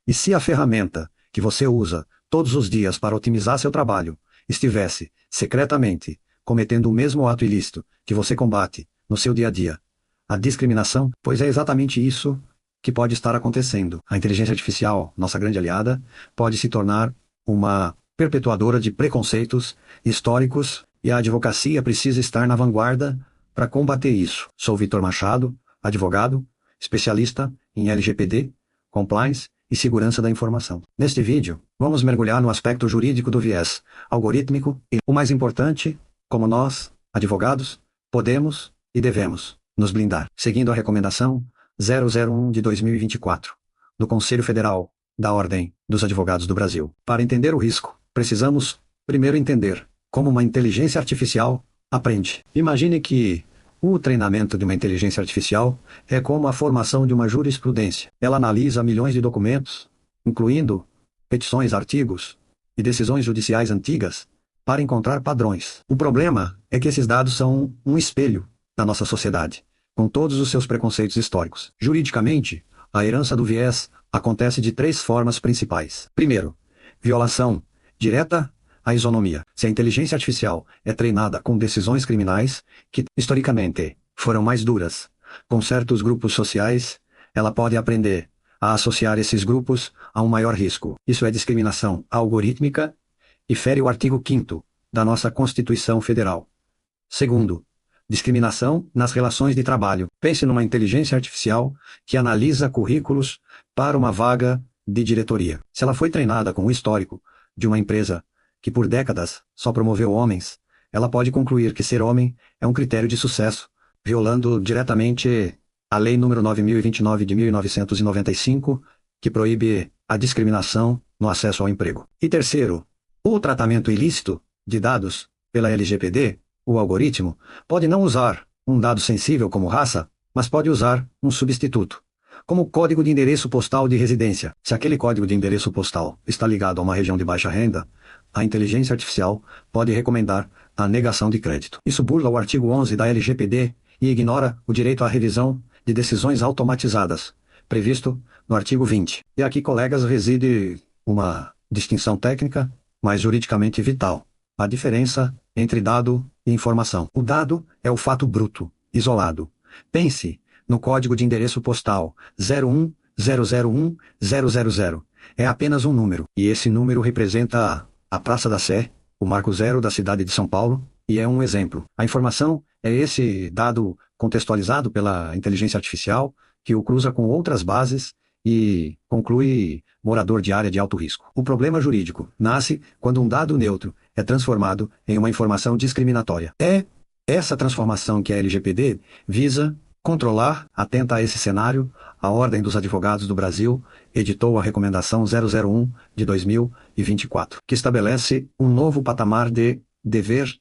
E se a ferramenta que você usa todos os dias para otimizar seu trabalho estivesse, secretamente, cometendo o mesmo ato ilícito que você combate no seu dia a dia? A discriminação, pois é exatamente isso que pode estar acontecendo. A inteligência artificial, nossa grande aliada, pode se tornar uma perpetuadora de preconceitos históricos e a advocacia precisa estar na vanguarda para combater isso. Sou Vitor Machado, advogado, especialista em LGPD, compliance e segurança da informação. Neste vídeo, vamos mergulhar no aspecto jurídico do viés algorítmico e, o mais importante, como nós, advogados, podemos e devemos nos blindar, seguindo a recomendação 001 de 2024, do Conselho Federal da Ordem dos Advogados do Brasil. Para entender o risco, precisamos primeiro entender como uma inteligência artificial aprende. Imagine que o treinamento de uma inteligência artificial é como a formação de uma jurisprudência. Ela analisa milhões de documentos, incluindo petições, artigos e decisões judiciais antigas, para encontrar padrões. O problema é que esses dados são um espelho da nossa sociedade, com todos os seus preconceitos históricos. Juridicamente, a herança do viés acontece de três formas principais. Primeiro, violação direta à isonomia. Se a inteligência artificial é treinada com decisões criminais, que historicamente foram mais duras, com certos grupos sociais, ela pode aprender a associar esses grupos a um maior risco. Isso é discriminação algorítmica e fere o artigo 5º da nossa Constituição Federal. Segundo, discriminação nas relações de trabalho. Pense numa inteligência artificial que analisa currículos para uma vaga de diretoria. Se ela foi treinada com o histórico de uma empresa que por décadas só promoveu homens, ela pode concluir que ser homem é um critério de sucesso, violando diretamente a Lei nº 9029 de 1995, que proíbe a discriminação no acesso ao emprego. E terceiro, o tratamento ilícito de dados pela LGPD. O algoritmo pode não usar um dado sensível como raça, mas pode usar um substituto, como o código de endereço postal de residência. Se aquele código de endereço postal está ligado a uma região de baixa renda, a inteligência artificial pode recomendar a negação de crédito. Isso burla o artigo 11 da LGPD e ignora o direito à revisão de decisões automatizadas, previsto no artigo 20. E aqui, colegas, reside uma distinção técnica, mas juridicamente vital. A diferença entre dado e informação. O dado é o fato bruto, isolado. Pense no código de endereço postal 01001-000. É apenas um número, e esse número representa a Praça da Sé, o Marco Zero da cidade de São Paulo, e é um exemplo. A informação é esse dado contextualizado pela inteligência artificial, que o cruza com outras bases e conclui morador de área de alto risco. O problema jurídico nasce quando um dado neutro é transformado em uma informação discriminatória. É essa transformação que a LGPD visa controlar. Atenta a esse cenário, a Ordem dos Advogados do Brasil editou a Recomendação 001 de 2024, que estabelece um novo patamar de dever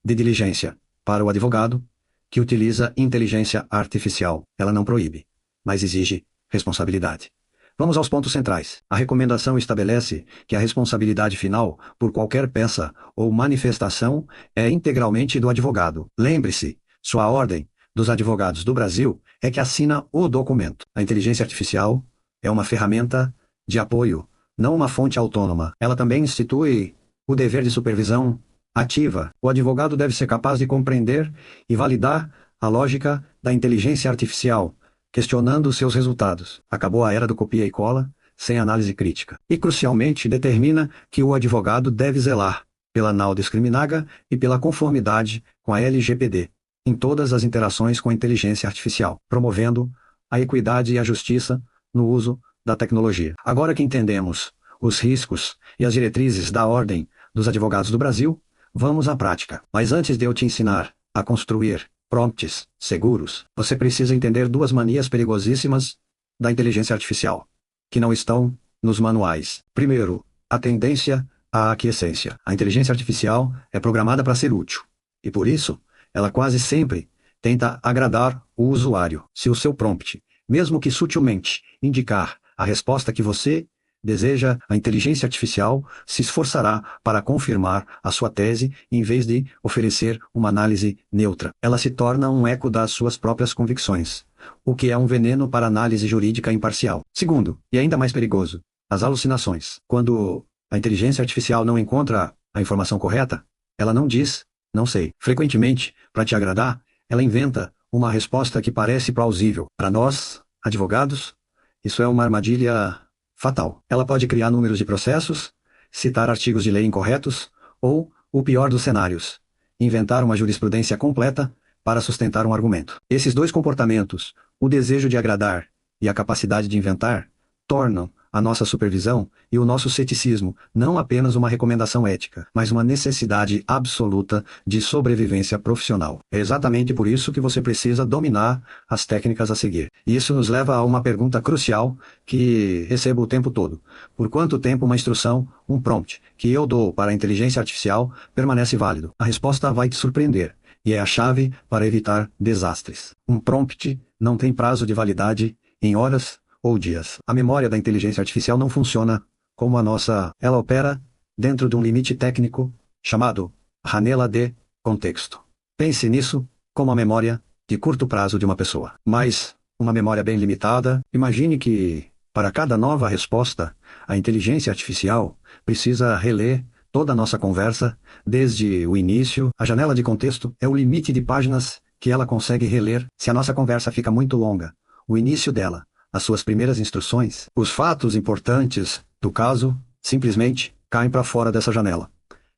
de diligência para o advogado que utiliza inteligência artificial. Ela não proíbe, mas exige responsabilidade. Vamos aos pontos centrais. A recomendação estabelece que a responsabilidade final por qualquer peça ou manifestação é integralmente do advogado. Lembre-se, sua Ordem dos Advogados do Brasil é que assina o documento. A inteligência artificial é uma ferramenta de apoio, não uma fonte autônoma. Ela também institui o dever de supervisão ativa. O advogado deve ser capaz de compreender e validar a lógica da inteligência artificial, questionando seus resultados. Acabou a era do copia e cola, sem análise crítica. E, crucialmente, determina que o advogado deve zelar pela não discriminaga e pela conformidade com a LGPD, em todas as interações com a inteligência artificial, promovendo a equidade e a justiça no uso da tecnologia. Agora que entendemos os riscos e as diretrizes da Ordem dos Advogados do Brasil, vamos à prática. Mas antes de eu te ensinar a construir prompts seguros, você precisa entender duas manias perigosíssimas da inteligência artificial, que não estão nos manuais. Primeiro, a tendência à aquiescência. A inteligência artificial é programada para ser útil, e por isso, ela quase sempre tenta agradar o usuário. Se o seu prompt, mesmo que sutilmente, indicar a resposta que você deseja, a inteligência artificial se esforçará para confirmar a sua tese em vez de oferecer uma análise neutra. Ela se torna um eco das suas próprias convicções, o que é um veneno para a análise jurídica imparcial. Segundo, e ainda mais perigoso, as alucinações. Quando a inteligência artificial não encontra a informação correta, ela não diz, não sei. Frequentemente, para te agradar, ela inventa uma resposta que parece plausível. Para nós, advogados, isso é uma armadilha fatal. Ela pode criar números de processos, citar artigos de lei incorretos, ou, o pior dos cenários, inventar uma jurisprudência completa para sustentar um argumento. Esses dois comportamentos, o desejo de agradar e a capacidade de inventar, tornam a nossa supervisão e o nosso ceticismo não apenas uma recomendação ética, mas uma necessidade absoluta de sobrevivência profissional. É exatamente por isso que você precisa dominar as técnicas a seguir. E isso nos leva a uma pergunta crucial que recebo o tempo todo. Por quanto tempo uma instrução, um prompt, que eu dou para a inteligência artificial permanece válido? A resposta vai te surpreender. E é a chave para evitar desastres. Um prompt não tem prazo de validade em horas ou dias. A memória da inteligência artificial não funciona como a nossa. Ela opera dentro de um limite técnico chamado janela de contexto. Pense nisso como a memória de curto prazo de uma pessoa. Mas uma memória bem limitada. Imagine que, para cada nova resposta, a inteligência artificial precisa reler toda a nossa conversa, desde o início. A janela de contexto é o limite de páginas que ela consegue reler. Se a nossa conversa fica muito longa, o início dela, as suas primeiras instruções, os fatos importantes do caso, simplesmente caem para fora dessa janela.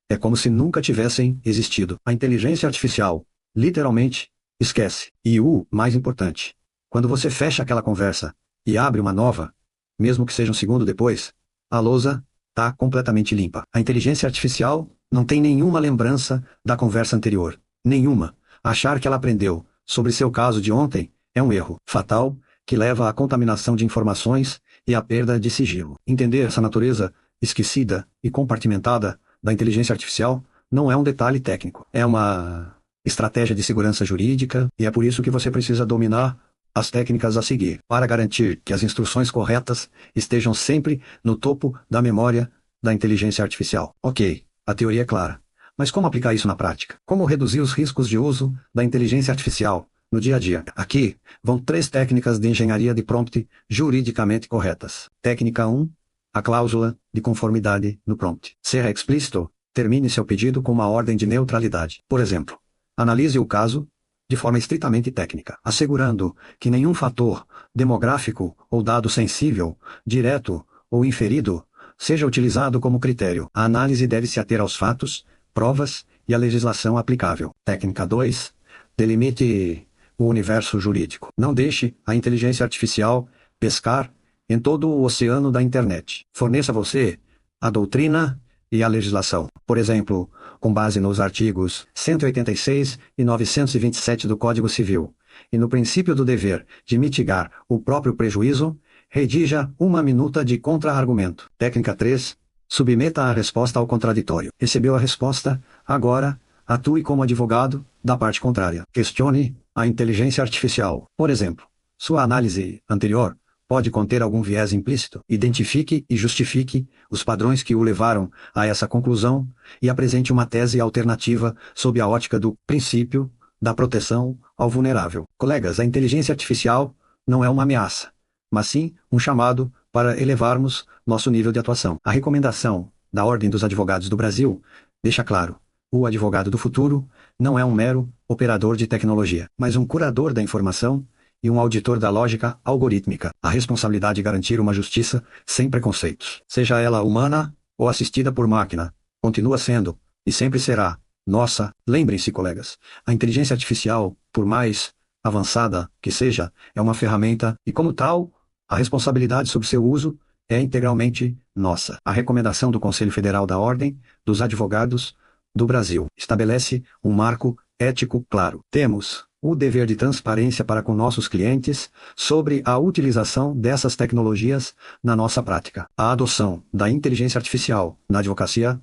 É como se nunca tivessem existido. A inteligência artificial, literalmente, esquece. E o mais importante, quando você fecha aquela conversa e abre uma nova, mesmo que seja um segundo depois, a lousa está completamente limpa. A inteligência artificial não tem nenhuma lembrança da conversa anterior. Nenhuma. Achar que ela aprendeu sobre seu caso de ontem é um erro fatal que leva à contaminação de informações e à perda de sigilo. Entender essa natureza esquecida e compartimentada da inteligência artificial não é um detalhe técnico. É uma estratégia de segurança jurídica e é por isso que você precisa dominar as técnicas a seguir para garantir que as instruções corretas estejam sempre no topo da memória da inteligência artificial. Ok, a teoria é clara. Mas como aplicar isso na prática? Como reduzir os riscos de uso da inteligência artificial no dia a dia? Aqui vão 3 técnicas de engenharia de prompt juridicamente corretas. Técnica 1, a cláusula de conformidade no prompt. Seja explícito, termine seu pedido com uma ordem de neutralidade. Por exemplo, analise o caso de forma estritamente técnica, assegurando que nenhum fator demográfico ou dado sensível, direto ou inferido, seja utilizado como critério. A análise deve se ater aos fatos, provas e à legislação aplicável. Técnica 2, delimite o universo jurídico. Não deixe a inteligência artificial pescar em todo o oceano da internet. Forneça você a doutrina e a legislação. Por exemplo, com base nos artigos 186 e 927 do Código Civil, e no princípio do dever de mitigar o próprio prejuízo, redija uma minuta de contra-argumento. Técnica 3. Submeta a resposta ao contraditório. Recebeu a resposta, agora, atue como advogado da parte contrária. Questione a inteligência artificial. Por exemplo, sua análise anterior pode conter algum viés implícito. Identifique e justifique os padrões que o levaram a essa conclusão e apresente uma tese alternativa sob a ótica do princípio da proteção ao vulnerável. Colegas, a inteligência artificial não é uma ameaça, mas sim um chamado para elevarmos nosso nível de atuação. A recomendação da Ordem dos Advogados do Brasil deixa claro: o advogado do futuro não é um mero operador de tecnologia, mas um curador da informação e um auditor da lógica algorítmica. A responsabilidade de garantir uma justiça sem preconceitos, seja ela humana ou assistida por máquina, continua sendo, e sempre será, nossa. Lembrem-se, colegas, a inteligência artificial, por mais avançada que seja, é uma ferramenta e, como tal, a responsabilidade sobre seu uso é integralmente nossa. A recomendação do Conselho Federal da Ordem dos Advogados do Brasil estabelece um marco ético claro. Temos o dever de transparência para com nossos clientes sobre a utilização dessas tecnologias na nossa prática. A adoção da inteligência artificial na advocacia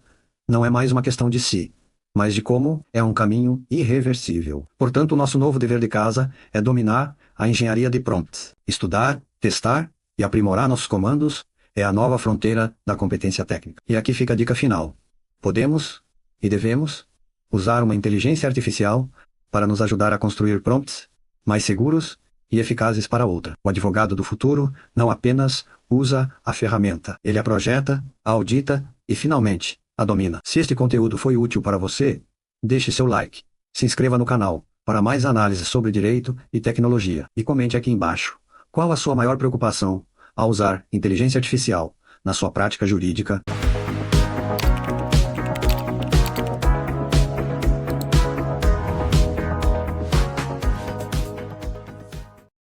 não é mais uma questão de si, mas de como é um caminho irreversível. Portanto, o nosso novo dever de casa é dominar a engenharia de prompts. Estudar, testar e aprimorar nossos comandos é a nova fronteira da competência técnica. E aqui fica a dica final. Podemos e devemos usar uma inteligência artificial para nos ajudar a construir prompts mais seguros e eficazes para outra. O advogado do futuro não apenas usa a ferramenta, ele a projeta, a audita e, finalmente, a domina. Se este conteúdo foi útil para você, deixe seu like, se inscreva no canal para mais análises sobre direito e tecnologia e comente aqui embaixo qual a sua maior preocupação ao usar inteligência artificial na sua prática jurídica.